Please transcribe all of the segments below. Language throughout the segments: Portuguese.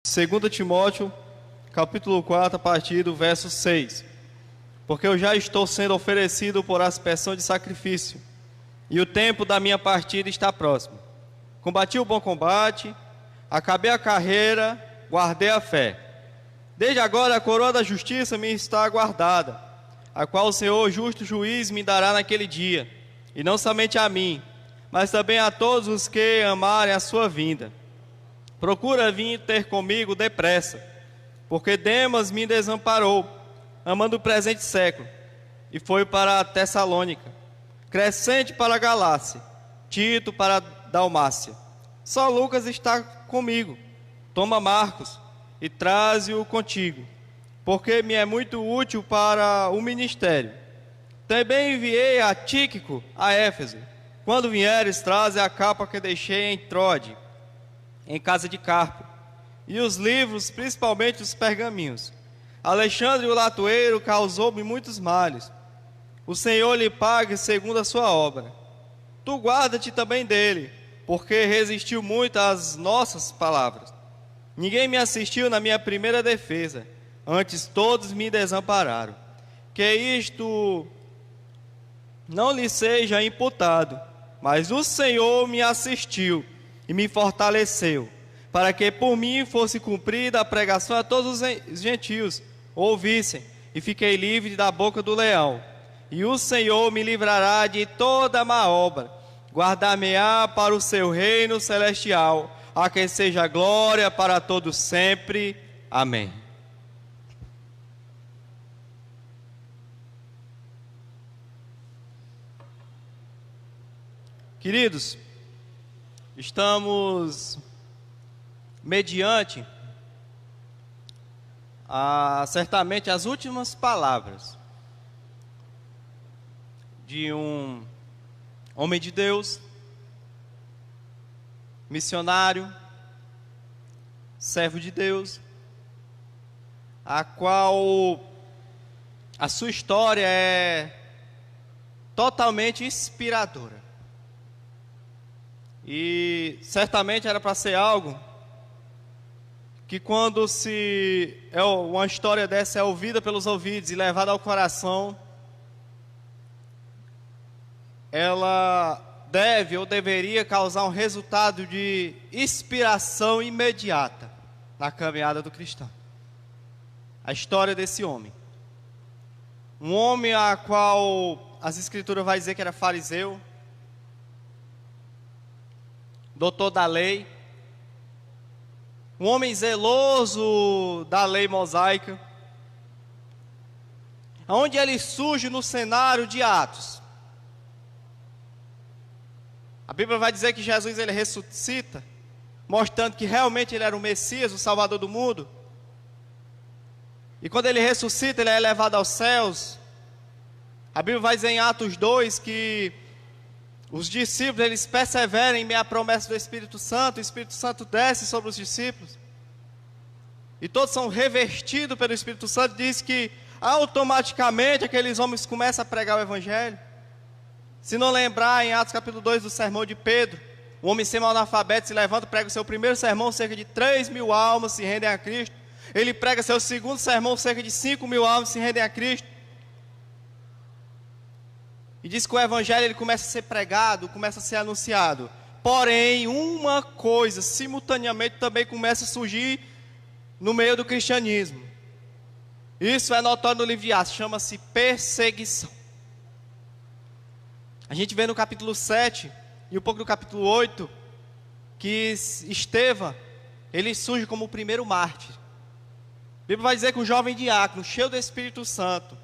2 Timóteo, capítulo 4, a partir do verso 6. Porque eu já estou sendo oferecido por aspersão de sacrifício, e o tempo da minha partida está próximo. Combati o bom combate, acabei a carreira, guardei a fé. Desde agora a coroa da justiça me está aguardada, a qual o Senhor, justo juiz, me dará naquele dia, e não somente a mim, mas também a todos os que amarem a sua vinda. Procura vir ter comigo depressa, porque Demas me desamparou, amando o presente século, e foi para a Tessalônica. Crescente para a Galácia, Tito para a Dalmácia. Só Lucas está comigo. Toma Marcos e traze-o contigo, porque me é muito útil para o ministério. Também enviei a Tíquico a Éfeso. Quando vieres, traze a capa que deixei em Troade, em casa de Carpo, e os livros, principalmente os pergaminhos. Alexandre o latoeiro causou-me muitos males. O Senhor lhe pague segundo a sua obra. Tu guarda-te também dele, porque resistiu muito às nossas palavras. Ninguém me assistiu na minha primeira defesa, antes todos me desampararam. Que isto não lhe seja imputado, mas o Senhor me assistiu e me fortaleceu, para que por mim fosse cumprida a pregação a todos os gentios ouvissem, e fiquei livre da boca do leão. E o Senhor me livrará de toda má obra, guardar-me-á para o seu reino celestial, a quem seja glória para todos sempre. Amém. Queridos, estamos mediante certamente as últimas palavras de um homem de Deus, missionário, servo de Deus, a qual a sua história é totalmente inspiradora. E certamente era para ser algo que, quando uma história dessa é ouvida pelos ouvidos e levada ao coração, ela deve ou deveria causar um resultado de inspiração imediata na caminhada do cristão. A história desse homem, um homem a qual as escrituras vai dizer que era fariseu, doutor da lei, um homem zeloso da lei mosaica, onde ele surge no cenário de Atos. A Bíblia vai dizer que Jesus ele ressuscita, mostrando que realmente ele era o Messias, o Salvador do mundo. E quando ele ressuscita, ele é levado aos céus. A Bíblia vai dizer em Atos 2 que os discípulos, eles perseveram em meio à promessa do Espírito Santo. O Espírito Santo desce sobre os discípulos, e todos são revestidos pelo Espírito Santo. Diz que automaticamente aqueles homens começam a pregar o Evangelho. Se não lembrar, em Atos capítulo 2 do sermão de Pedro, o homem semi-analfabeto se levanta, prega o seu primeiro sermão, cerca de 3.000 almas se rendem a Cristo. Ele prega seu segundo sermão, cerca de 5.000 almas se rendem a Cristo. E diz que o Evangelho ele começa a ser pregado, começa a ser anunciado. Porém, uma coisa simultaneamente também começa a surgir no meio do cristianismo. Isso é notório no livro de Atos, chama-se perseguição. A gente vê no capítulo 7 e um pouco no capítulo 8 que Estevão, ele surge como o primeiro mártir. A Bíblia vai dizer que um jovem diácono, cheio do Espírito Santo,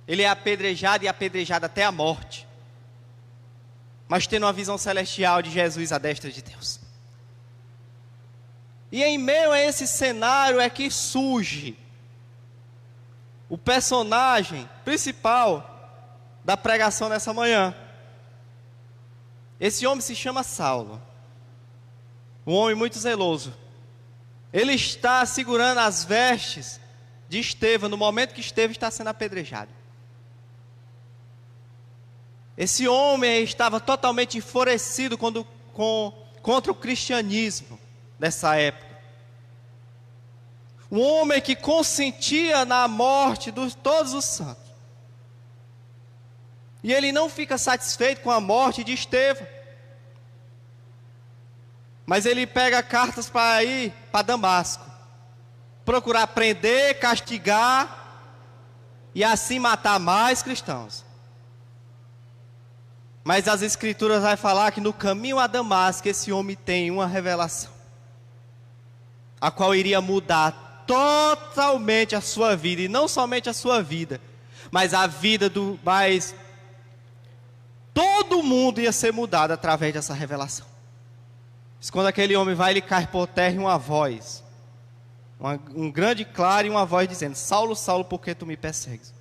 ele é apedrejado e apedrejado até a morte, mas tendo uma visão celestial de Jesus à destra de Deus. E em meio a esse cenário é que surge o personagem principal da pregação nessa manhã. Esse homem se chama Saulo, um homem muito zeloso. Ele está segurando as vestes de Estevão no momento que Estevão está sendo apedrejado. Esse homem estava totalmente enfurecido contra o cristianismo dessa época. Um homem que consentia na morte de todos os santos. E ele não fica satisfeito com a morte de Estevão. Mas ele pega cartas para ir para Damasco, procurar prender, castigar e assim matar mais cristãos. Mas as escrituras vai falar que no caminho a Damasco esse homem tem uma revelação, a qual iria mudar totalmente a sua vida, e não somente a sua vida, mas a vida todo mundo ia ser mudado através dessa revelação. Mas quando aquele homem vai, ele cai por terra e uma voz, um grande claro e uma voz dizendo: Saulo, Saulo, por que tu me persegues?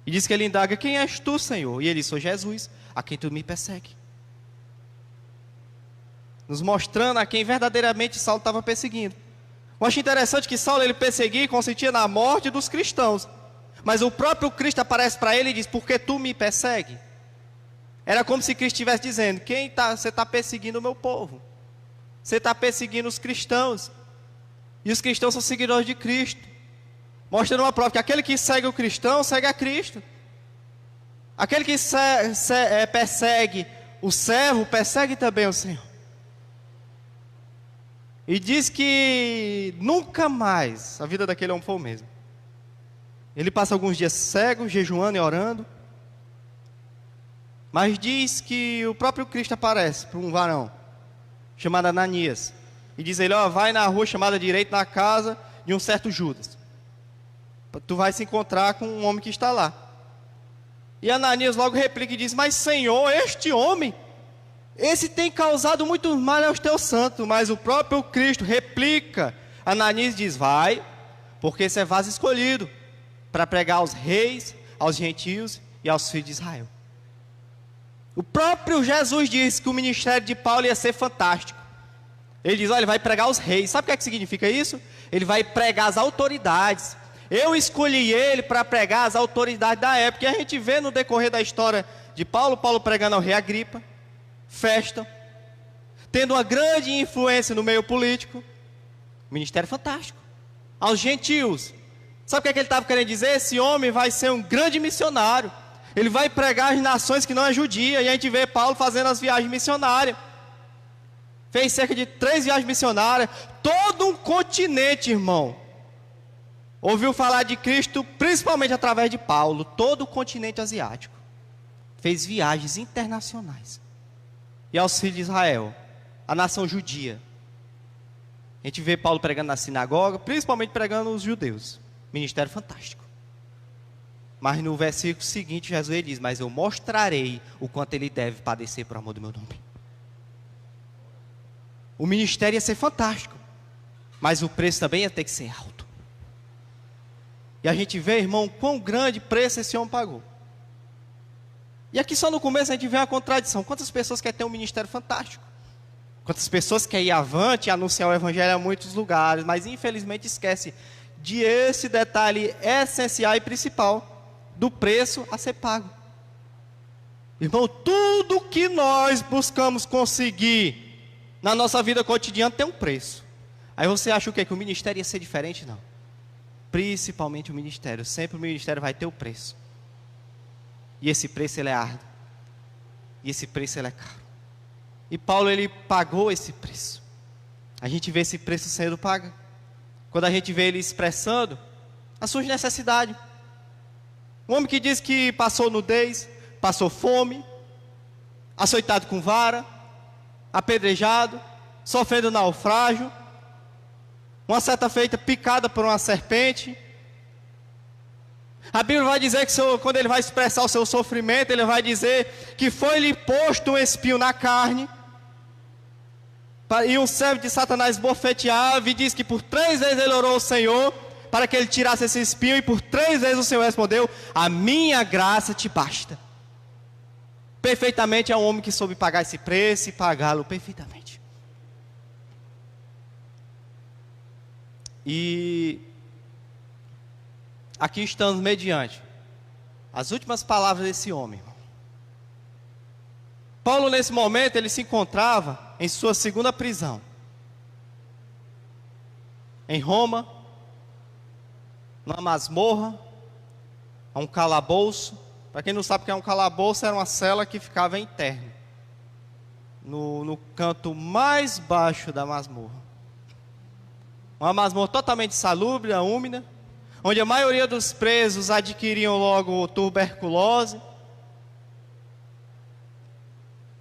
E diz que ele indaga: quem és tu, Senhor? E ele diz: sou Jesus, a quem tu me persegue. Nos mostrando a quem verdadeiramente Saulo estava perseguindo. Eu acho interessante que Saulo ele perseguia e consentia na morte dos cristãos. Mas o próprio Cristo aparece para ele e diz: por que tu me persegue? Era como se Cristo estivesse dizendo: você está perseguindo o meu povo. Você está perseguindo os cristãos. E os cristãos são seguidores de Cristo. Mostrando uma prova que aquele que segue o cristão, segue a Cristo. Aquele que persegue o servo, persegue também o Senhor. E diz que nunca mais a vida daquele homem foi o mesmo. Ele passa alguns dias cego, jejuando e orando. Mas diz que o próprio Cristo aparece para um varão chamado Ananias. E diz ele: vai na rua chamada direita, na casa de um certo Judas. Tu vai se encontrar com um homem que está lá. E Ananias logo replica e diz: mas Senhor, este homem, esse tem causado muito mal aos teus santos. Mas o próprio Cristo replica. Ananias diz: vai, porque esse é vaso escolhido para pregar aos reis, aos gentios e aos filhos de Israel. O próprio Jesus disse que o ministério de Paulo ia ser fantástico. Ele diz: olha, ele vai pregar aos reis. Sabe o que é que significa isso? Ele vai pregar às autoridades. Eu escolhi ele para pregar às autoridades da época. E a gente vê no decorrer da história de Paulo pregando ao rei Agripa, Festo, tendo uma grande influência no meio político. Ministério fantástico. Aos gentios. Sabe o que é que ele estava querendo dizer? Esse homem vai ser um grande missionário. Ele vai pregar às nações que não é judia. E a gente vê Paulo fazendo as viagens missionárias. Fez cerca de 3 viagens missionárias. Todo um continente, irmão, ouviu falar de Cristo, principalmente através de Paulo. Todo o continente asiático fez viagens internacionais. E aos filhos de Israel, a nação judia, a gente vê Paulo pregando na sinagoga, principalmente pregando os judeus. Ministério fantástico. Mas no versículo seguinte, Jesus diz: mas eu mostrarei o quanto ele deve padecer por amor do meu nome. O ministério ia ser fantástico, mas o preço também ia ter que ser alto. E a gente vê, irmão, quão grande preço esse homem pagou. E aqui só no começo a gente vê uma contradição. Quantas pessoas querem ter um ministério fantástico? Quantas pessoas querem ir avante e anunciar o evangelho a muitos lugares, mas infelizmente esquece de esse detalhe essencial e principal, do preço a ser pago. Irmão, tudo que nós buscamos conseguir na nossa vida cotidiana tem um preço. Aí você acha o quê? Que o ministério ia ser diferente? Não. Principalmente o ministério. Sempre o ministério vai ter o preço. E esse preço ele é árduo. E esse preço ele é caro. E Paulo ele pagou esse preço. A gente vê esse preço sendo pago quando a gente vê ele expressando as suas necessidades. Um homem que diz que passou nudez, passou fome, açoitado com vara, apedrejado, sofrendo naufrágio, uma certa feita picada por uma serpente. A Bíblia vai dizer que quando ele vai expressar o seu sofrimento, ele vai dizer que foi-lhe posto um espinho na carne, e um servo de Satanás bofeteava, e diz que por 3 vezes ele orou ao Senhor para que ele tirasse esse espinho, e por 3 vezes o Senhor respondeu: a minha graça te basta. Perfeitamente é um homem que soube pagar esse preço e pagá-lo perfeitamente. E aqui estamos mediante as últimas palavras desse homem. Paulo nesse momento ele se encontrava em sua segunda prisão, em Roma, numa masmorra, a um calabouço. Para quem não sabe o que é um calabouço, era uma cela que ficava interna, no canto mais baixo da masmorra. Uma masmorra totalmente insalubre, úmida, onde a maioria dos presos adquiriam logo tuberculose.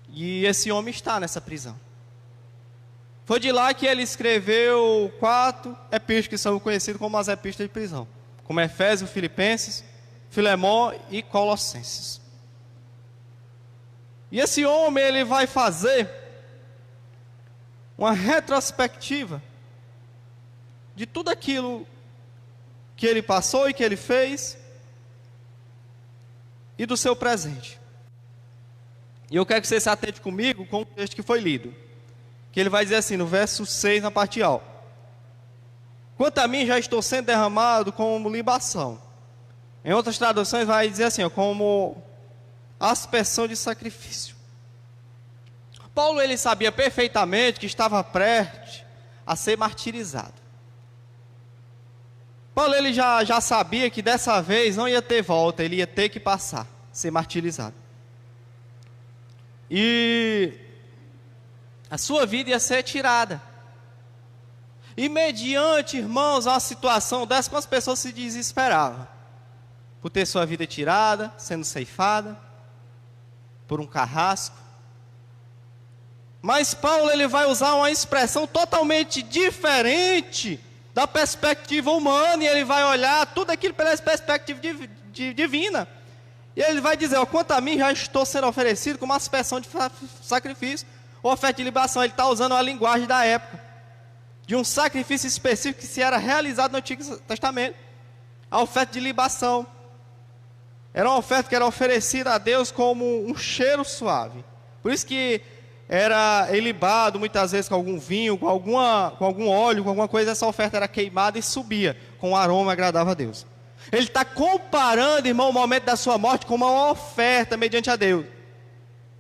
E esse homem está nessa prisão. Foi de lá que ele escreveu 4 epístolas que são conhecidas como as epístolas de prisão, como Efésios, Filipenses, Filemão e Colossenses. E esse homem, ele vai fazer uma retrospectiva de tudo aquilo que ele passou e que ele fez, e do seu presente. E eu quero que você se atente comigo com o texto que foi lido, que ele vai dizer assim, no verso 6, na parte A: quanto a mim, já estou sendo derramado como libação. Em outras traduções vai dizer assim, como aspersão de sacrifício. Paulo, ele sabia perfeitamente que estava prestes a ser martirizado. Paulo, ele já sabia que dessa vez não ia ter volta, ele ia ter que passar, ser martirizado. E a sua vida ia ser tirada. E mediante, irmãos, uma situação dessa, quantas pessoas se desesperavam por ter sua vida tirada, sendo ceifada por um carrasco. Mas Paulo, ele vai usar uma expressão totalmente diferente da perspectiva humana, e ele vai olhar tudo aquilo pela perspectiva divina. E ele vai dizer, quanto a mim, já estou sendo oferecido como uma aspersão de sacrifício, ou oferta de libação. Ele está usando a linguagem da época, de um sacrifício específico que se era realizado no Antigo Testamento. A oferta de libação era uma oferta que era oferecida a Deus como um cheiro suave. Por isso que era ilibado muitas vezes com algum vinho, com algum óleo, com alguma coisa. Essa oferta era queimada e subia com um aroma agradável a Deus. Ele está comparando, irmão, o momento da sua morte com uma oferta mediante a Deus.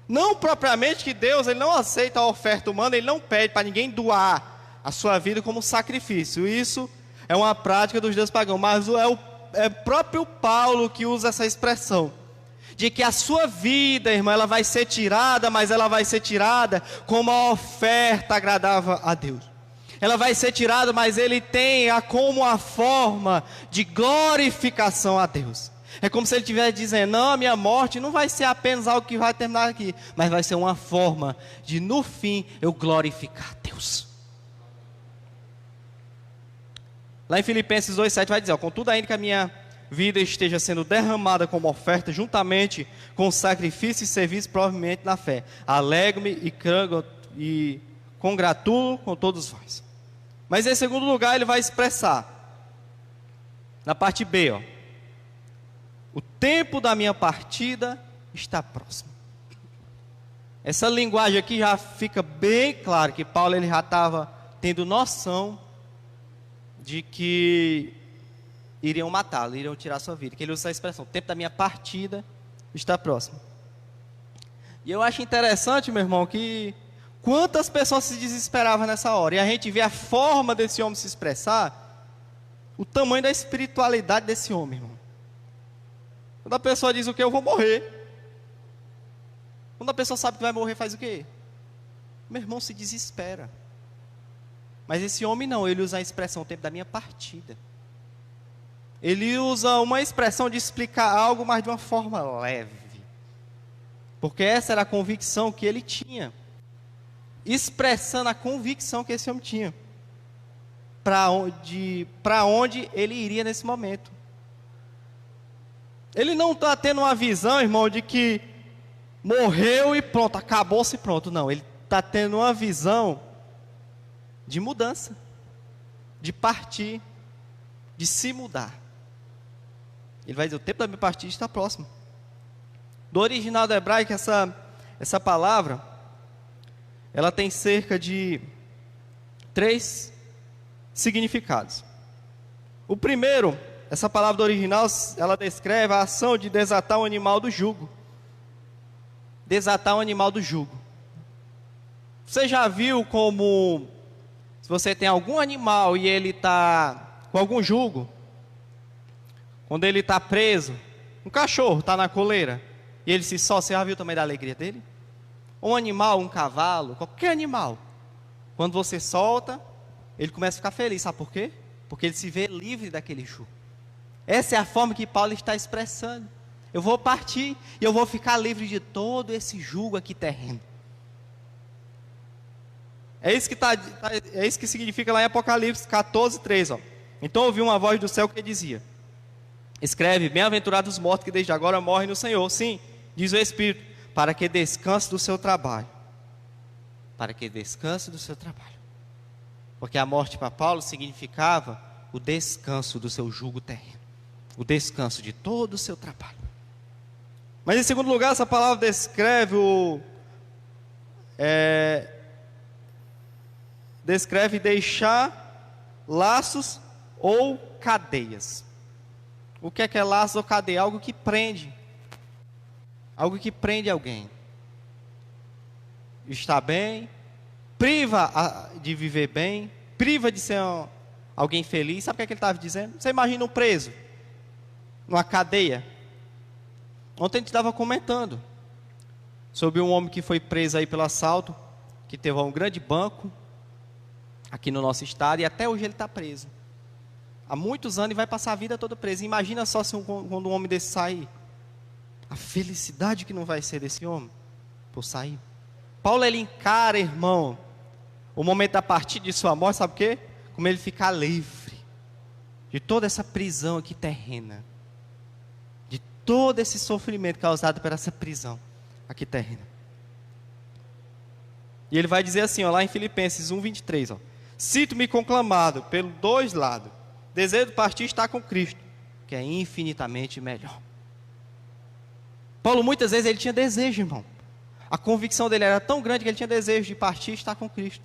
Não propriamente que Deus, ele não aceita a oferta humana, ele não pede para ninguém doar a sua vida como sacrifício. Isso é uma prática dos deuses pagãos, mas é o próprio Paulo que usa essa expressão, de que a sua vida, irmão, ela vai ser tirada, mas ela vai ser tirada como uma oferta agradável a Deus. Ela vai ser tirada, mas ele tem como a forma de glorificação a Deus. É como se ele estivesse dizendo, não, a minha morte não vai ser apenas algo que vai terminar aqui, mas vai ser uma forma de, no fim, eu glorificar a Deus. Lá em Filipenses 2,7 vai dizer, contudo, ainda que a minha vida esteja sendo derramada como oferta, juntamente com sacrifício e serviço, provavelmente na fé, alegro-me e congratulo com todos vós. Mas em segundo lugar, ele vai expressar, na parte B, o tempo da minha partida está próximo. Essa linguagem aqui já fica bem claro que Paulo, ele já estava tendo noção de que iriam matá-lo, iriam tirar sua vida, que ele usa essa expressão, o tempo da minha partida está próximo. E eu acho interessante, meu irmão, que quantas pessoas se desesperavam nessa hora, e a gente vê a forma desse homem se expressar, o tamanho da espiritualidade desse homem, irmão. Quando a pessoa diz o que? Eu vou morrer. Quando a pessoa sabe que vai morrer, faz o quê? Meu irmão, se desespera. Mas esse homem não, ele usa a expressão, o tempo da minha partida. Ele usa uma expressão de explicar algo, mas de uma forma leve. Porque essa era a convicção que ele tinha. Expressando a convicção que esse homem tinha. Para onde ele iria nesse momento. Ele não está tendo uma visão, irmão, de que morreu e pronto, acabou-se e pronto. Não, ele está tendo uma visão de mudança, de partir, de se mudar. Ele vai dizer, o tempo da minha partida está próximo. Do original do hebraico, essa palavra, ela tem cerca de 3 significados. O primeiro, essa palavra do original, ela descreve a ação de desatar um animal do jugo. Desatar um animal do jugo. Você já viu como, se você tem algum animal e ele está com algum jugo, Quando ele está preso, um cachorro está na coleira e ele se solta, você já viu o tamanho da alegria dele? Um animal, um cavalo, qualquer animal, quando você solta, ele começa a ficar feliz, sabe por quê? Porque ele se vê livre daquele jugo. Essa é a forma que Paulo está expressando. Eu vou partir e eu vou ficar livre de todo esse jugo aqui terreno. É isso que significa lá em Apocalipse 14:3. Ó. Então ouvi uma voz do céu que dizia: escreve, bem-aventurados os mortos que desde agora morrem no Senhor. Sim, diz o Espírito, para que descanse do seu trabalho. Para que descanse do seu trabalho. Porque a morte para Paulo significava o descanso do seu jugo terreno. O descanso de todo o seu trabalho. Mas em segundo lugar, essa palavra descreve descreve deixar laços ou cadeias. O que é laços ou cadeia? Algo que prende. Algo que prende alguém. Está bem, priva de viver bem, priva de ser alguém feliz. Sabe o que ele estava dizendo? Você imagina um preso numa cadeia. Ontem a gente estava comentando sobre um homem que foi preso aí pelo assalto, que teve um grande banco aqui no nosso estado, e até hoje ele está preso. Há muitos anos e vai passar a vida toda preso. Imagina só quando um homem desse sair. A felicidade que não vai ser desse homem por sair. Paulo, ele encara, irmão, o momento da partida de sua morte, sabe o quê? Como ele ficar livre de toda essa prisão aqui terrena. De todo esse sofrimento causado por essa prisão aqui terrena. E ele vai dizer assim, ó, lá em Filipenses 1:23, ó: sinto-me conclamado pelos dois lados. Desejo partir estar com Cristo, que é infinitamente melhor. Paulo, muitas vezes, ele tinha desejo, irmão. A convicção dele era tão grande que ele tinha desejo de partir e estar com Cristo,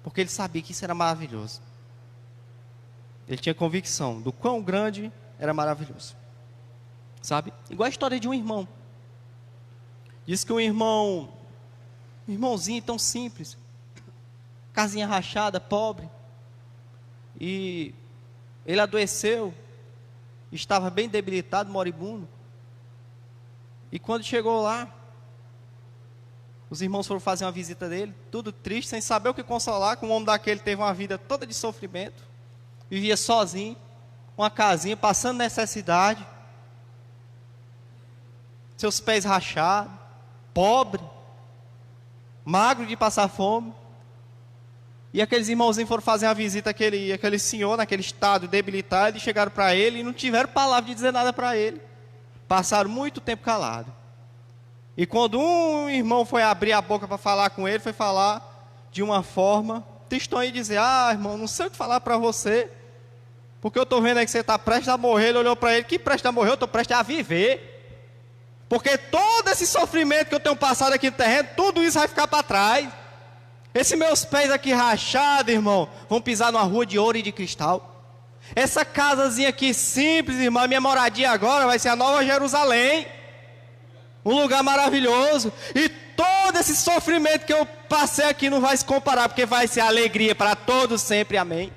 porque ele sabia que isso era maravilhoso. Ele tinha convicção do quão grande era maravilhoso. Sabe? Igual a história de um irmão. Diz que um irmãozinho tão simples, casinha rachada, pobre, e ele adoeceu, estava bem debilitado, moribundo. E quando chegou lá, os irmãos foram fazer uma visita dele, tudo triste, sem saber o que consolar, que um homem daquele teve uma vida toda de sofrimento, vivia sozinho, uma casinha, passando necessidade, seus pés rachados, pobre, magro de passar fome. E aqueles irmãozinhos foram fazer uma visita àquele senhor, naquele estado debilitado, e chegaram para ele e não tiveram palavra de dizer nada para ele. Passaram muito tempo calado. E quando um irmão foi abrir a boca para falar com ele, foi falar de uma forma tristonha e dizer: ah, irmão, não sei o que falar para você, porque eu estou vendo aí que você está prestes a morrer. Ele olhou para ele: que prestes a morrer? Eu estou prestes a viver, porque todo esse sofrimento que eu tenho passado aqui no terreno, tudo isso vai ficar para trás. Esses meus pés aqui rachados, irmão, vão pisar numa rua de ouro e de cristal. Essa casazinha aqui simples, irmão, minha moradia agora vai ser a Nova Jerusalém, um lugar maravilhoso. E todo esse sofrimento que eu passei aqui não vai se comparar, porque vai ser alegria para todos sempre, amém.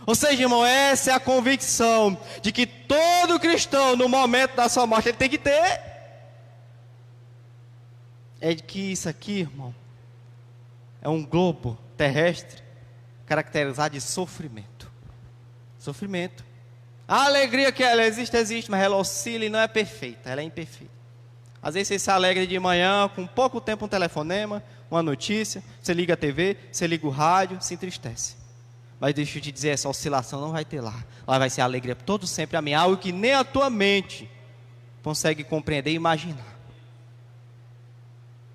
Ou seja, irmão, essa é a convicção de que todo cristão, no momento da sua morte, ele tem que ter. É de que isso aqui, irmão, é um globo terrestre caracterizado de sofrimento. Sofrimento. A alegria que ela existe, mas ela oscila e não é perfeita, ela é imperfeita. Às vezes você se alegra de manhã, com pouco tempo um telefonema, uma notícia, você liga a TV, você liga o rádio, se entristece. Mas deixa eu te dizer, essa oscilação não vai ter lá. Lá vai ser a alegria por todo sempre, amém. Algo que nem a tua mente consegue compreender e imaginar.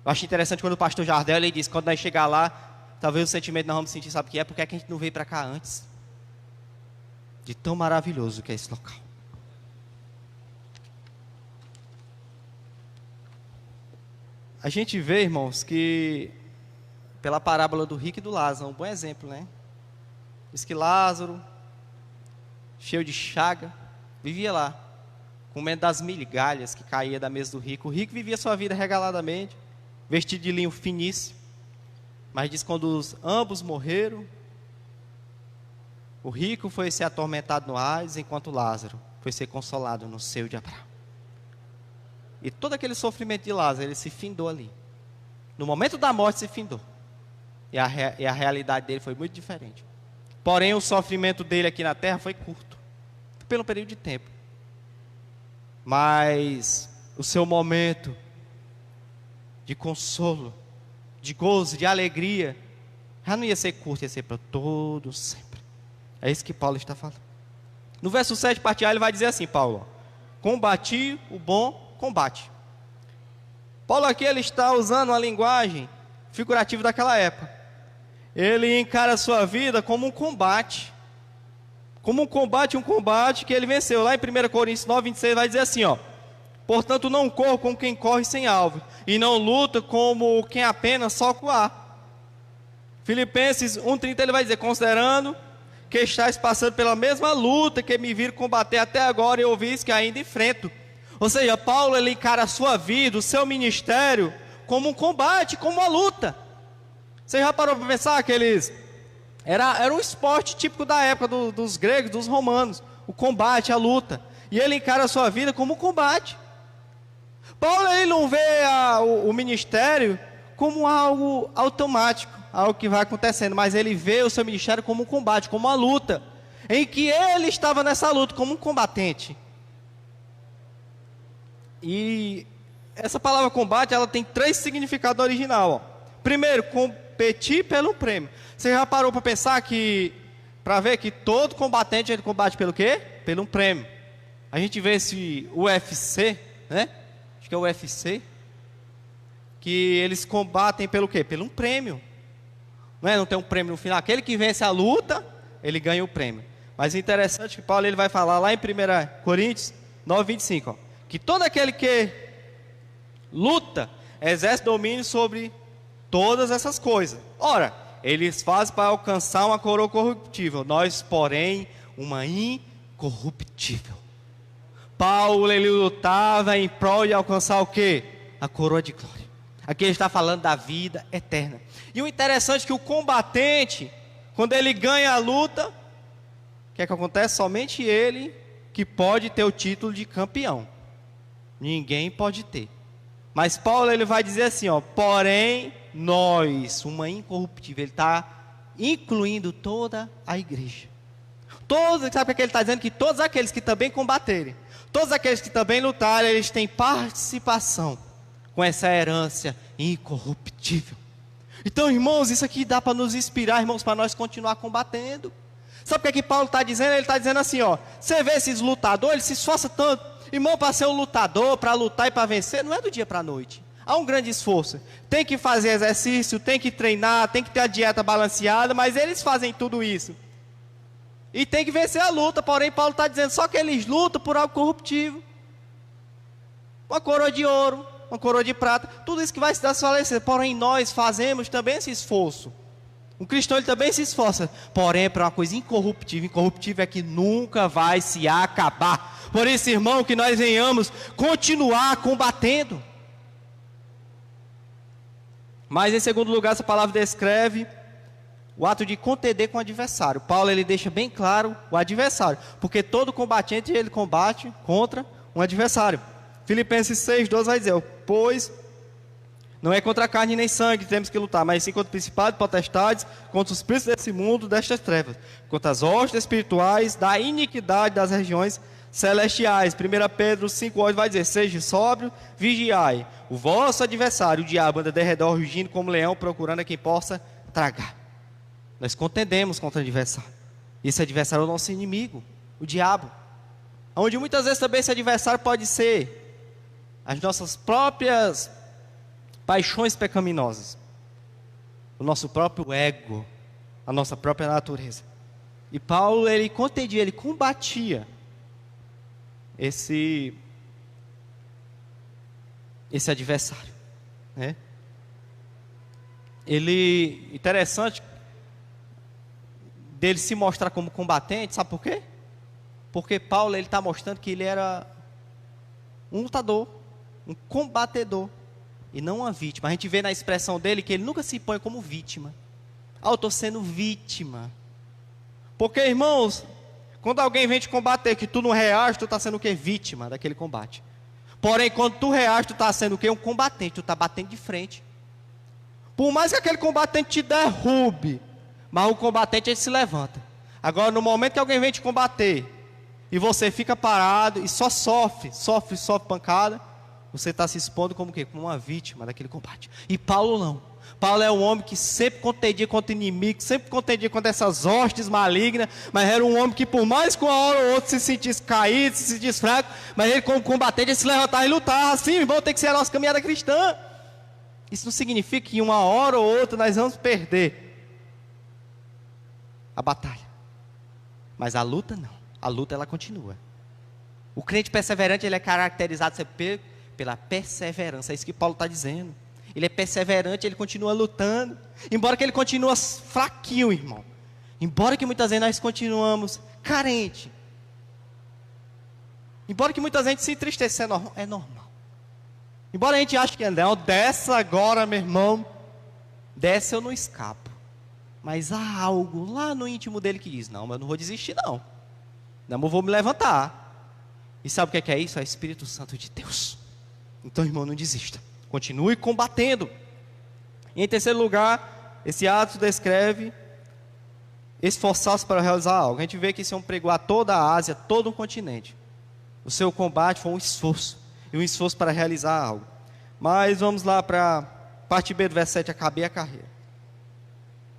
Eu acho interessante quando o pastor Jardel, ele diz, quando nós chegar lá, talvez o sentimento que nós vamos sentir, sabe o que é? Porque é que a gente não veio para cá antes. De tão maravilhoso que é esse local. A gente vê, irmãos, que pela parábola do rico e do Lázaro, um bom exemplo, né? Diz que Lázaro, cheio de chaga, vivia lá, comendo das migalhas que caía da mesa do rico. O rico vivia sua vida regaladamente, vestido de linho finíssimo. Mas diz que quando ambos morreram, o rico foi ser atormentado no Hades, enquanto Lázaro foi ser consolado no seio de Abraão. E todo aquele sofrimento de Lázaro, ele se findou ali. No momento da morte se findou. E a realidade dele foi muito diferente. Porém, o sofrimento dele aqui na terra foi curto. Pelo período de tempo. Mas o seu momento de consolo, de gozo, de alegria, já não ia ser curto, ia ser para todo sempre. É isso que Paulo está falando. No verso 7, parte A, ele vai dizer assim, Paulo: combati o bom combate. Paulo aqui, ele está usando uma linguagem figurativa daquela época. Ele encara a sua vida como um combate. Como um combate que ele venceu. Lá em 1 Coríntios 9, 26 vai dizer assim, ó: portanto não corro como quem corre sem alvo, e não luta como quem apenas soca o ar. Filipenses 1,30 ele vai dizer: considerando que estáis passando pela mesma luta que me viram combater até agora, e ouvis que ainda enfrento. Ou seja, Paulo, ele encara a sua vida, o seu ministério, como um combate, como uma luta. Você já parou para pensar que era um esporte típico da época dos gregos, dos romanos, o combate, a luta. E ele encara a sua vida como um combate. Paulo, ele não vê o ministério como algo automático, algo que vai acontecendo, mas ele vê o seu ministério como um combate, como uma luta, em que ele estava nessa luta como um combatente. E essa palavra combate, ela tem 3 significados original, ó. Primeiro, competir pelo prêmio. Você já parou para pensar para ver que todo combatente, ele combate pelo quê? Pelo um prêmio. A gente vê esse UFC, né? Acho que é o UFC, que eles combatem pelo quê? Pelo um prêmio. Não tem um prêmio no final. Aquele que vence a luta, ele ganha o prêmio. Mas é interessante que Paulo, ele vai falar lá em 1 Coríntios 9, 25, ó, que todo aquele que luta, exerce domínio sobre todas essas coisas. Ora, eles fazem para alcançar uma coroa corruptível, nós, porém, uma incorruptível. Paulo, ele lutava em prol de alcançar o quê? A coroa de glória. Aqui ele está falando da vida eterna. E o interessante é que o combatente, quando ele ganha a luta, o que é que acontece? Somente ele que pode ter o título de campeão. Ninguém pode ter. Mas Paulo, ele vai dizer assim, ó: porém, nós, uma incorruptível. Ele está incluindo toda a igreja. Todos, sabe o que ele está dizendo? Que todos aqueles que também combaterem, todos aqueles que também lutarem, eles têm participação com essa herança incorruptível. Então, irmãos, isso aqui dá para nos inspirar, irmãos, para nós continuar combatendo. Sabe o que Paulo está dizendo? Ele está dizendo assim, ó: você vê esses lutadores, eles se esforçam tanto. Irmão, para ser um lutador, para lutar e para vencer, não é do dia para a noite. Há um grande esforço. Tem que fazer exercício, tem que treinar, tem que ter a dieta balanceada, mas eles fazem tudo isso. E tem que vencer a luta. Porém, Paulo está dizendo só que eles lutam por algo corruptível. Uma coroa de ouro, uma coroa de prata, tudo isso que vai se desfalecer. Porém, nós fazemos também esse esforço. Um cristão, ele também se esforça. Porém, é para uma coisa incorruptível. Incorruptível é que nunca vai se acabar. Por isso, irmão, que nós venhamos continuar combatendo. Mas, em segundo lugar, essa palavra descreve o ato de contender com o adversário. Paulo, ele deixa bem claro o adversário, porque todo combatente, ele combate contra um adversário. Filipenses 6:12 vai dizer: pois não é contra a carne nem sangue que temos que lutar, mas sim contra principados, potestades, contra os príncipes desse mundo, destas trevas, contra as hostes espirituais da iniquidade das regiões celestiais. 1 Pedro 5:8 vai dizer: seja sóbrio, vigiai. O vosso adversário, o diabo, anda de redor rugindo como leão, procurando a quem possa tragar. Nós contendemos contra o adversário. Esse adversário é o nosso inimigo, o diabo. Onde muitas vezes também esse adversário pode ser as nossas próprias paixões pecaminosas, o nosso próprio ego, a nossa própria natureza. E Paulo, ele contendia, ele combatia esse adversário, né? Ele, interessante dele se mostrar como combatente, sabe por quê? Porque Paulo, ele está mostrando que ele era um lutador, um combatedor, e não uma vítima. A gente vê na expressão dele que ele nunca se põe como vítima. Eu estou sendo vítima. Porque, irmãos, Quando alguém vem te combater, que tu não reage, tu está sendo o quê? Vítima daquele combate. Porém, quando tu reage, tu está sendo o quê? Um combatente, tu está batendo de frente. Por mais que aquele combatente te derrube, mas o combatente ele se levanta. Agora, no momento que alguém vem te combater, e você fica parado e só sofre pancada, você está se expondo como o quê? Como uma vítima daquele combate. E Paulo não. Paulo é um homem que sempre contendia contra o inimigo, sempre contendia contra essas hostes malignas, mas era um homem que por mais que uma hora ou outra se sentisse caído, se sentisse fraco, mas ele como combatente, ele se levantava e lutava. Assim, irmão, tem que ser a nossa caminhada cristã. Isso não significa que uma hora ou outra nós vamos perder a batalha. Mas a luta não. A luta ela continua. O crente perseverante ele é caracterizado sempre pela perseverança. É isso que Paulo está dizendo. Ele é perseverante, ele continua lutando. Embora que ele continue fraquinho, irmão. Embora que muitas vezes nós continuamos carente. Embora que muitas vezes se entristeça, é normal. Embora a gente ache que não, dessa agora, meu irmão, dessa eu não escapo. Mas há algo lá no íntimo dele que diz, não, eu não vou desistir não. Não, eu vou me levantar. E sabe o que é isso? É o Espírito Santo de Deus. Então, irmão, não desista. Continue combatendo. E em terceiro lugar, esse ato descreve esforçar-se para realizar algo. A gente vê que esse homem pregou a toda a Ásia, todo um continente. O seu combate foi um esforço. E um esforço para realizar algo. Mas vamos lá para a parte B do verso 7, acabei a carreira.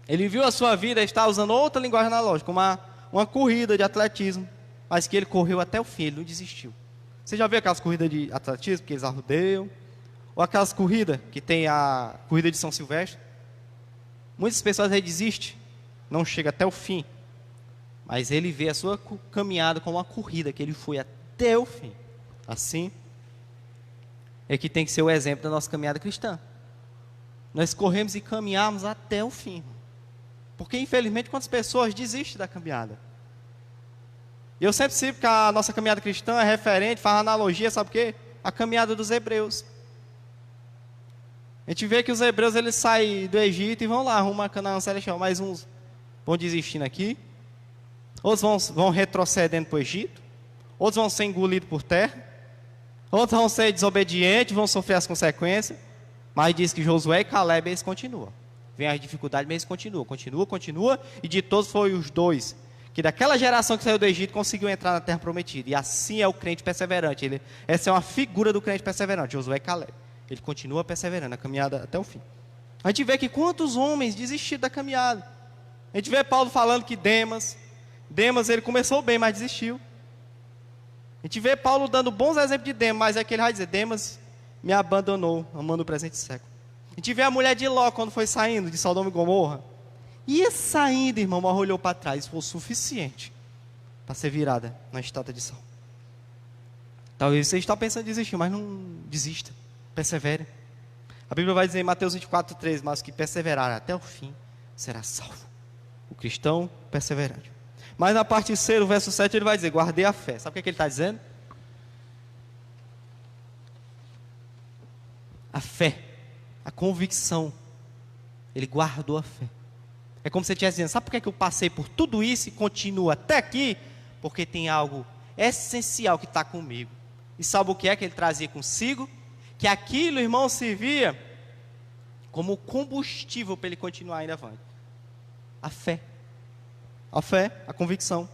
Ele viu a sua vida estar usando outra linguagem analógica, uma corrida de atletismo, mas que ele correu até o fim, ele não desistiu. Você já viu aquelas corridas de atletismo que eles arrodeiam? Ou aquelas corridas que tem a corrida de São Silvestre? Muitas pessoas aí desistem, não chega até o fim. Mas ele vê a sua caminhada como uma corrida, que ele foi até o fim. Assim, é que tem que ser o exemplo da nossa caminhada cristã. Nós corremos e caminhamos até o fim. Porque, infelizmente, quantas pessoas desistem da caminhada? E eu sempre sinto que a nossa caminhada cristã é referente, faz analogia, sabe o quê? A caminhada dos hebreus. A gente vê que os hebreus, eles saem do Egito e vão lá, arrumam a Canaã celestial. Mas uns vão desistindo aqui, outros vão retrocedendo para o Egito, outros vão ser engolidos por terra, outros vão ser desobedientes, vão sofrer as consequências. Mas diz que Josué e Caleb, eles continuam. Vem as dificuldades, mas eles continua. E de todos foi os dois, que daquela geração que saiu do Egito, conseguiu entrar na terra prometida. E assim é o crente perseverante. Essa é uma figura do crente perseverante, Josué e Caleb. Ele continua perseverando, a caminhada até o fim. A gente vê que quantos homens desistiram da caminhada. A gente vê Paulo falando que Demas ele começou bem, mas desistiu. A gente vê Paulo dando bons exemplos de Demas, mas é que ele vai dizer, Demas me abandonou, amando o presente século. A gente vê a mulher de Ló, quando foi saindo de Sodoma e Gomorra, ia saindo, irmão, mas olhou para trás, foi o suficiente para ser virada na estátua de sal. Talvez você está pensando em desistir, mas não desista, persevere. A Bíblia vai dizer em Mateus 24:13, mas que perseverar até o fim será salvo. O cristão perseverante. Mas na parte C, do verso 7, ele vai dizer, guardei a fé. Sabe o que ele está dizendo? A fé, a convicção. Ele guardou a fé. É como se ele estivesse dizendo, sabe por que eu passei por tudo isso e continuo até aqui? Porque tem algo essencial que está comigo. E sabe o que é que ele trazia consigo? Que aquilo, irmão, servia como combustível para ele continuar ainda avante. A fé. A fé, a convicção.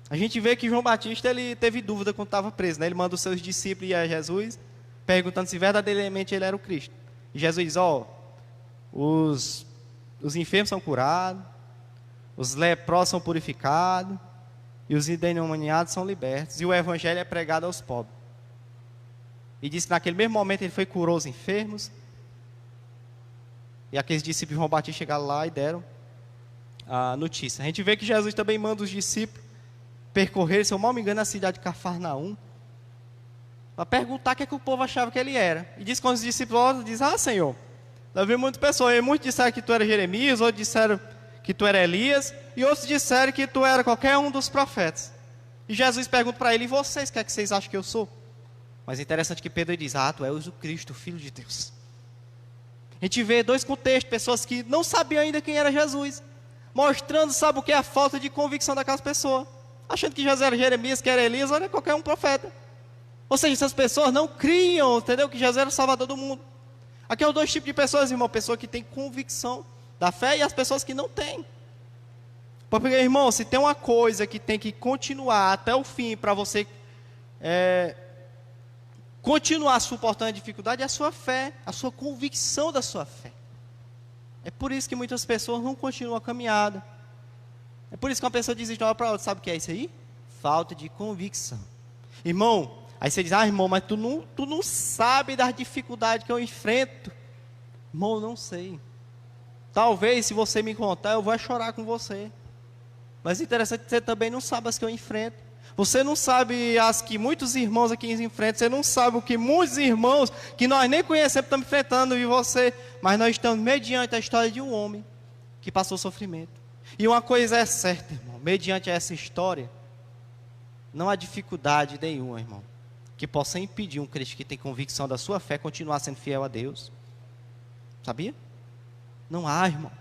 A gente vê que João Batista, ele teve dúvida quando estava preso, né? Ele manda os seus discípulos ir a Jesus, perguntando se verdadeiramente ele era o Cristo. E Jesus diz, os enfermos são curados, os leprosos são purificados, e os endemoniados são libertos, e o evangelho é pregado aos pobres. E diz que naquele mesmo momento ele foi curou os enfermos, e aqueles discípulos de João Batista chegaram lá e deram a notícia. A gente vê que Jesus também manda os discípulos percorrer, se eu mal me engano, a cidade de Cafarnaum, para perguntar o que, é que o povo achava que ele era. E diz que quando os discípulos dizem, Senhor, eu vi muitas pessoas, e muitos disseram que tu era Jeremias, outros disseram que tu era Elias, e outros disseram que tu era qualquer um dos profetas. E Jesus pergunta para ele, e vocês, o que é que vocês acham que eu sou? Mas é interessante que Pedro diz, tu és o Cristo, o Filho de Deus. A gente vê dois contextos, pessoas que não sabiam ainda quem era Jesus, mostrando, sabe o que é a falta de convicção daquelas pessoas. achando que Jesus era Jeremias, que era Elias, ou era qualquer um profeta. Ou seja, essas pessoas não criam, entendeu? Que Jesus era o Salvador do mundo. Aqui são dois tipos de pessoas, irmão. Pessoa que tem convicção da fé e as pessoas que não têm. Porque, irmão, se tem uma coisa que tem que continuar até o fim para você continuar suportando a dificuldade, é a sua fé, a sua convicção da sua fé. É por isso que muitas pessoas não continuam a caminhada. É por isso que uma pessoa diz de uma hora para outra, sabe o que é isso aí? Falta de convicção. Irmão, aí você diz, irmão, mas tu não sabe das dificuldades que eu enfrento. Irmão, não sei. Talvez, se você me contar, eu vou chorar com você. Mas interessante, você também não sabe as que eu enfrento. Você não sabe as que muitos irmãos aqui enfrentam. Você não sabe o que muitos irmãos que nós nem conhecemos estão enfrentando e você. Mas nós estamos mediante a história de um homem que passou sofrimento. E uma coisa é certa, irmão. Mediante essa história, não há dificuldade nenhuma, irmão, que possa impedir um crente que tem convicção da sua fé continuar sendo fiel a Deus. Sabia? Não há, irmão.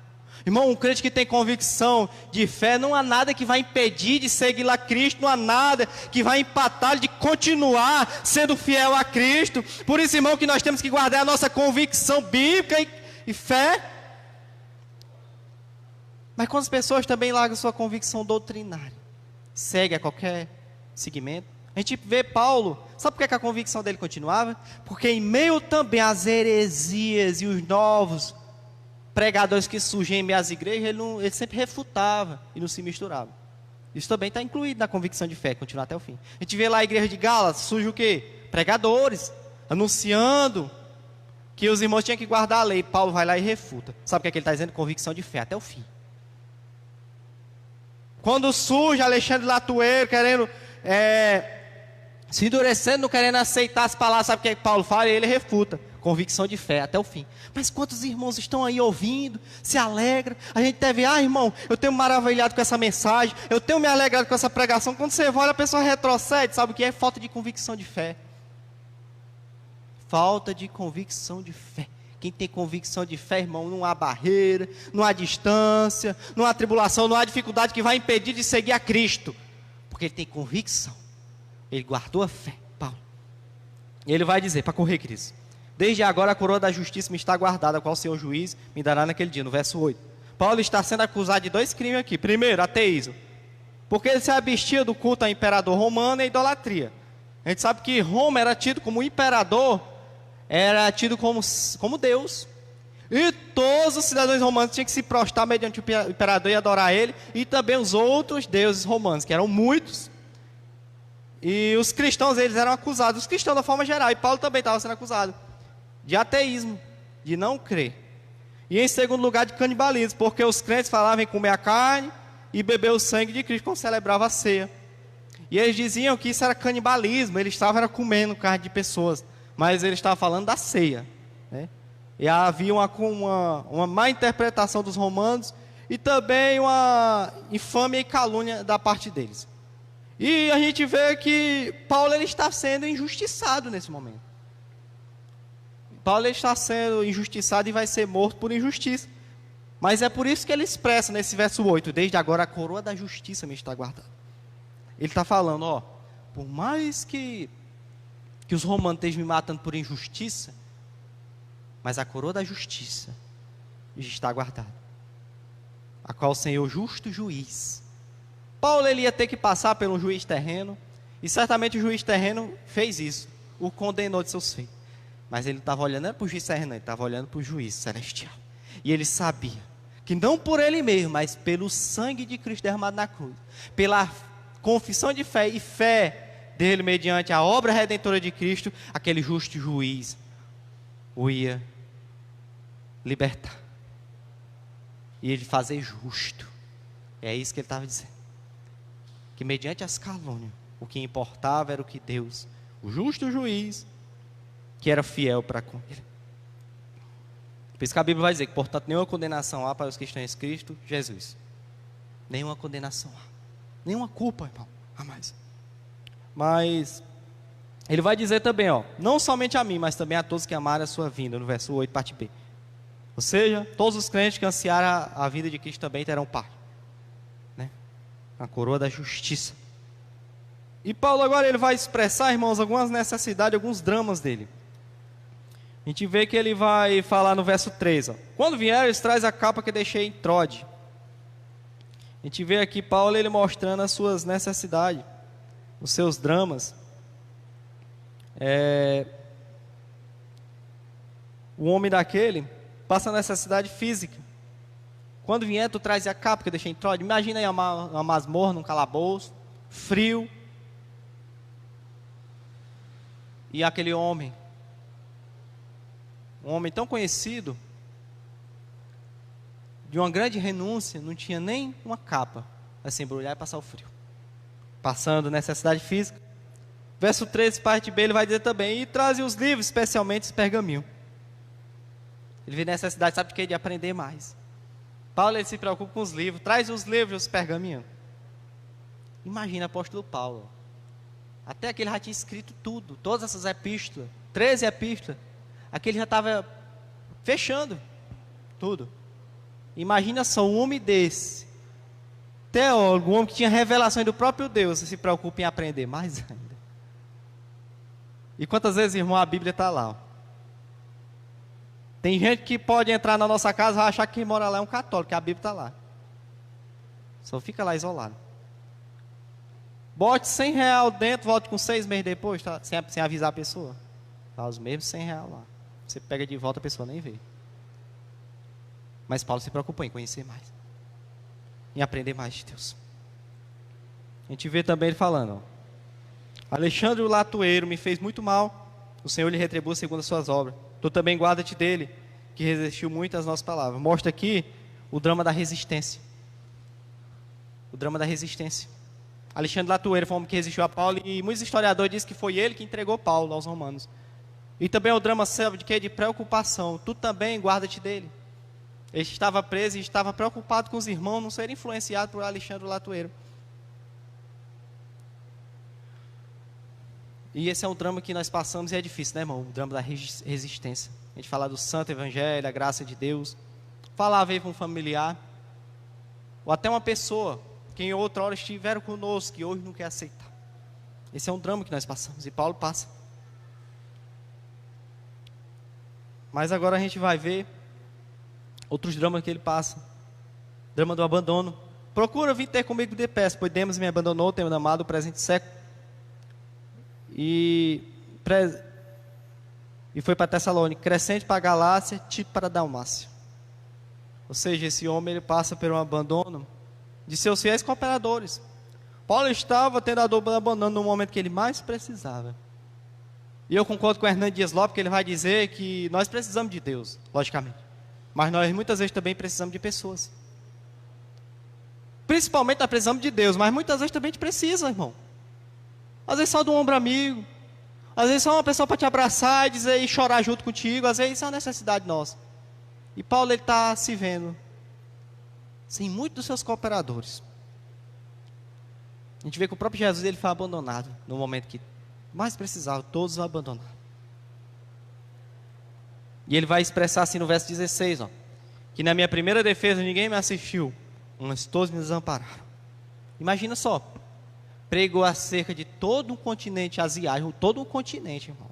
Irmão, um crente que tem convicção de fé, não há nada que vai impedir de seguir lá Cristo, não há nada que vai empatar de continuar sendo fiel a Cristo. Por isso, irmão, que nós temos que guardar a nossa convicção bíblica e fé. Mas quando as pessoas também largam sua convicção doutrinária, segue a qualquer segmento, a gente vê Paulo, sabe por que a convicção dele continuava? Porque em meio também às heresias e os novos pregadores que surgem em meio às igrejas, ele sempre refutava e não se misturava. Isso também está incluído na convicção de fé, continuar até o fim. A gente vê lá a igreja de Gálatas, surge o quê? Pregadores, anunciando que os irmãos tinham que guardar a lei. Paulo vai lá e refuta. Sabe o que é que ele está dizendo? Convicção de fé, até o fim. Quando surge Alexandre Latueiro querendo se endurecendo, não querendo aceitar as palavras, sabe o que é que Paulo fala? E ele refuta. Convicção de fé até o fim. Mas quantos irmãos estão aí ouvindo, se alegram? A gente deve, irmão, eu tenho maravilhado com essa mensagem, eu tenho me alegrado com essa pregação. Quando você olha, a pessoa retrocede, sabe o que é? Falta de convicção de fé. Falta de convicção de fé. Quem tem convicção de fé, irmão, não há barreira, não há distância, não há tribulação, não há dificuldade que vai impedir de seguir a Cristo. Porque ele tem convicção. Ele guardou a fé, Paulo. E ele vai dizer, para correr, Cristo: desde agora a coroa da justiça me está guardada, a qual o Senhor juiz me dará naquele dia. No verso 8. Paulo está sendo acusado de 2 crimes aqui. Primeiro, ateísmo. Porque ele se abstia do culto ao imperador romano e a idolatria. A gente sabe que Roma era tido como imperador, era tido como Deus. E todos os cidadãos romanos tinham que se prostrar mediante o imperador e adorar ele. E também os outros deuses romanos, que eram muitos. E os cristãos, eles eram acusados. Os cristãos da forma geral. E Paulo também estava sendo acusado de ateísmo, de não crer. E em segundo lugar, de canibalismo, porque os crentes falavam em comer a carne e beber o sangue de Cristo quando celebrava a ceia. E eles diziam que isso era canibalismo, eles estavam comendo carne de pessoas, mas eles estavam falando da ceia, né? E havia uma má interpretação dos romanos e também uma infâmia e calúnia da parte deles. E a gente vê que Paulo ele está sendo injustiçado nesse momento. Paulo está sendo injustiçado e vai ser morto por injustiça. Mas é por isso que ele expressa nesse verso 8: desde agora a coroa da justiça me está guardada. Ele está falando, por mais que os romanos estejam me matando por injustiça, mas a coroa da justiça está guardada, a qual o Senhor justo juiz. Paulo ele ia ter que passar pelo juiz terreno, e certamente o juiz terreno fez isso, o condenou de seus feitos. Mas ele estava olhando para o juiz terreno, ele estava olhando para o juiz celestial. E ele sabia que não por ele mesmo, mas pelo sangue de Cristo derramado na cruz, pela confissão de fé e fé dele mediante a obra redentora de Cristo, aquele justo juiz o ia libertar. E ele fazer justo. É isso que ele estava dizendo. Que mediante as calúnias, o que importava era o que Deus, o justo juiz, que era fiel para com ele. Por isso que a Bíblia vai dizer que, portanto, nenhuma condenação há para os que estão em Cristo Jesus. Nenhuma condenação há. Nenhuma culpa, irmão, há mais. Mas ele vai dizer também, não somente a mim, mas também a todos que amarem a sua vinda, no verso 8, parte B. Ou seja, todos os crentes que ansiaram a vinda de Cristo também terão parte, né? A coroa da justiça. E Paulo agora ele vai expressar, irmãos, algumas necessidades, alguns dramas dele. A gente vê que ele vai falar no verso 3, ó. Quando vieres, traz a capa que deixei em Trode. A gente vê aqui Paulo ele mostrando as suas necessidades, os seus dramas. O homem daquele passa necessidade física. Quando vier, tu traz a capa que eu deixei em Trode. Imagina aí uma masmorra, num calabouço, frio. E aquele homem, um homem tão conhecido, de uma grande renúncia, não tinha nem uma capa a se embrulhar e passar o frio. Passando necessidade física. Verso 13, parte B, ele vai dizer também, e traze os livros, especialmente os pergaminhos. Ele vê necessidade, sabe de quê? De aprender mais. Paulo ele se preocupa com os livros, traz os livros e os pergaminhos. Imagina o apóstolo Paulo. Até aquele já tinha escrito tudo, todas essas epístolas, 13 epístolas. Aquele já estava fechando tudo. Imagina só um homem desse, teólogo, um homem que tinha revelações do próprio Deus, se preocupa em aprender mais ainda. E quantas vezes, irmão, a Bíblia está lá, ó. Tem gente que pode entrar na nossa casa e vai achar que quem mora lá é um católico, que a Bíblia está lá. Só fica lá isolado. Bote R$100 dentro, volte com 6 meses depois, tá? sem avisar a pessoa. Tá os mesmos R$100 lá. Você pega de volta, a pessoa nem vê. Mas Paulo se preocupou em conhecer mais, em aprender mais de Deus. A gente vê também ele falando, ó, Alexandre o latoeiro me fez muito mal, o Senhor lhe retribua segundo as suas obras. Tu também guarda-te dele, que resistiu muito às nossas palavras. Mostra aqui o drama da resistência. O drama da resistência. Alexandre Latoeiro foi um homem que resistiu a Paulo, e muitos historiadores dizem que foi ele que entregou Paulo aos romanos. E também o drama serve de quê? De preocupação. Tu também guarda-te dele. Ele estava preso e estava preocupado com os irmãos não serem influenciados por Alexandre Latoeiro. E esse é um drama que nós passamos e é difícil, né, irmão? O drama da resistência. A gente falar do santo evangelho, a graça de Deus. Falar, veio para um familiar. Ou até uma pessoa que em outra hora estiveram conosco e hoje não quer aceitar. Esse é um drama que nós passamos e Paulo passa. Mas agora a gente vai ver outros dramas que ele passa. Drama do abandono. Procura vir ter comigo depressa, pois Demas me abandonou, tendo amado o presente século. E foi para Tessalônica, Crescente para Galácia, Tito para Dalmácia. Ou seja, esse homem ele passa por um abandono de seus fiéis cooperadores. Paulo estava tendo a dor do abandono no momento que ele mais precisava. E eu concordo com o Hernando Dias Lopes, que ele vai dizer que nós precisamos de Deus, logicamente. Mas nós muitas vezes também precisamos de pessoas. Principalmente nós precisamos de Deus, mas muitas vezes também a gente precisa, irmão. Às vezes só de um ombro amigo. Às vezes só uma pessoa para te abraçar e dizer e chorar junto contigo. Às vezes isso é uma necessidade nossa. E Paulo ele está se vendo sem muitos dos seus cooperadores. A gente vê que o próprio Jesus ele foi abandonado no momento que mais precisava, todos o abandonaram. E ele vai expressar assim no verso 16, ó, que na minha primeira defesa ninguém me assistiu, mas todos me desampararam. Imagina só, pregou acerca de todo um continente asiático, todo um continente, irmão.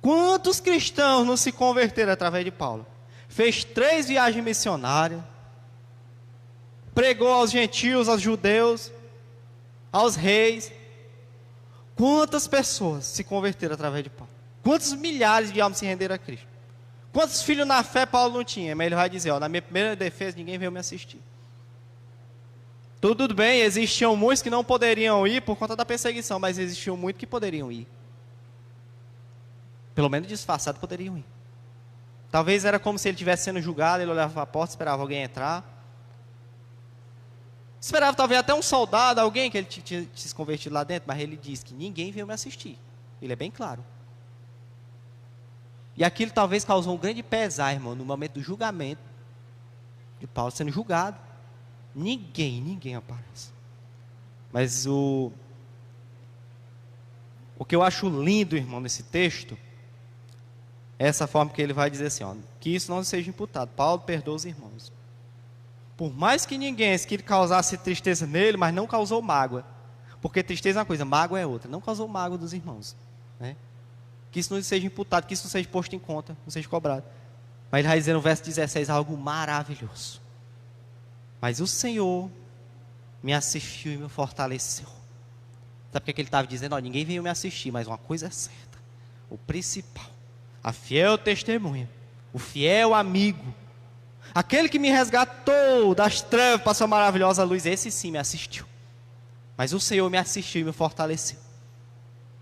Quantos cristãos não se converteram através de Paulo? Fez 3 viagens missionárias, pregou aos gentios, aos judeus, aos reis. Quantas pessoas se converteram através de Paulo? Quantos milhares de almas se renderam a Cristo? Quantos filhos na fé Paulo não tinha? Mas ele vai dizer, ó, na minha primeira defesa ninguém veio me assistir. Tudo bem, existiam muitos que não poderiam ir por conta da perseguição, mas existiam muitos que poderiam ir. Pelo menos disfarçado poderiam ir. Talvez era como se ele estivesse sendo julgado, ele olhava para a porta, esperava alguém entrar. Esperava talvez até um soldado, alguém que ele tinha se convertido lá dentro, mas ele diz que ninguém veio me assistir. Ele é bem claro. E aquilo talvez causou um grande pesar, irmão, no momento do julgamento de Paulo sendo julgado. Ninguém aparece. Mas o que eu acho lindo, irmão, nesse texto, é essa forma que ele vai dizer assim, ó, que isso não seja imputado. Paulo perdoa os irmãos. Por mais que ninguém que ele causasse tristeza nele, mas não causou mágoa. Porque tristeza é uma coisa, mágoa é outra. Não causou mágoa dos irmãos, né? Que isso não seja imputado, que isso não seja posto em conta, não seja cobrado. Mas ele vai dizer no verso 16 algo maravilhoso. Mas o Senhor me assistiu e me fortaleceu. Sabe o que ele estava dizendo? Olha, ninguém veio me assistir, mas uma coisa é certa. O principal, a fiel testemunha, o fiel amigo, aquele que me resgatou das trevas para a sua maravilhosa luz, esse sim me assistiu. Mas o Senhor me assistiu e me fortaleceu.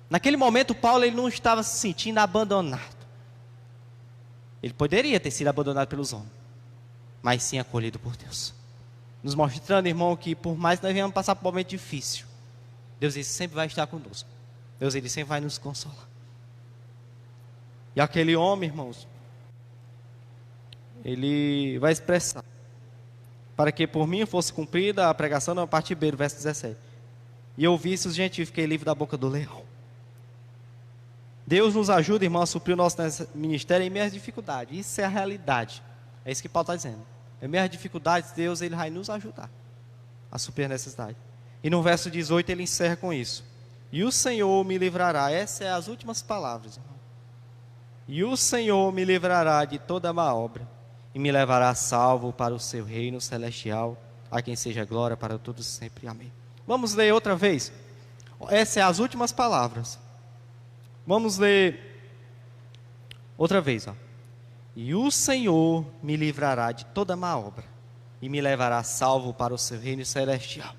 Naquele momento, Paulo ele não estava se sentindo abandonado. Ele poderia ter sido abandonado pelos homens, mas sim acolhido por Deus. Nos mostrando, irmão, que por mais que nós venhamos passar por um momento difícil, Deus ele sempre vai estar conosco. Deus ele sempre vai nos consolar. E aquele homem, irmãos, ele vai expressar: para que por mim fosse cumprida a pregação na parte B, verso 17. E eu ouvisse os gentios, fiquei livre da boca do leão. Deus nos ajuda, irmão, a suprir o nosso ministério em meias dificuldades. Isso é a realidade. É isso que Paulo está dizendo. Em meias dificuldades, Deus ele vai nos ajudar a suprir a necessidade. E no verso 18 ele encerra com isso: e o Senhor me livrará. Essas são as últimas palavras, irmão. E o Senhor me livrará de toda má obra e me levará salvo para o seu reino celestial, a quem seja glória para todos sempre. Amém. Vamos ler outra vez. Essas são as últimas palavras. Vamos ler outra vez. E o Senhor me livrará de toda má obra e me levará salvo para o seu reino celestial,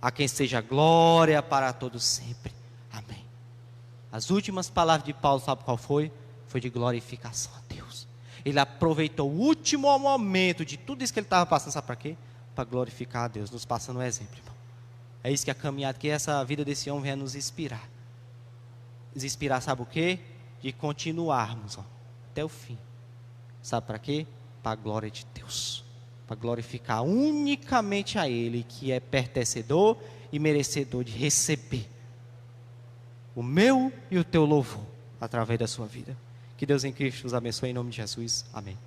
a quem seja glória para todos sempre. Amém. As últimas palavras de Paulo, sabe qual foi? Foi de glorificação a Deus. Ele aproveitou o último momento de tudo isso que ele estava passando, sabe para quê? Para glorificar a Deus, nos passando um exemplo, irmão. É isso que a caminhada, que essa vida desse homem venha nos inspirar. Nos inspirar, sabe o quê? De continuarmos até o fim. Sabe para quê? Para a glória de Deus. Para glorificar unicamente a Ele, que é pertencedor e merecedor de receber o meu e o teu louvor através da sua vida. Que Deus em Cristo os abençoe em nome de Jesus. Amém.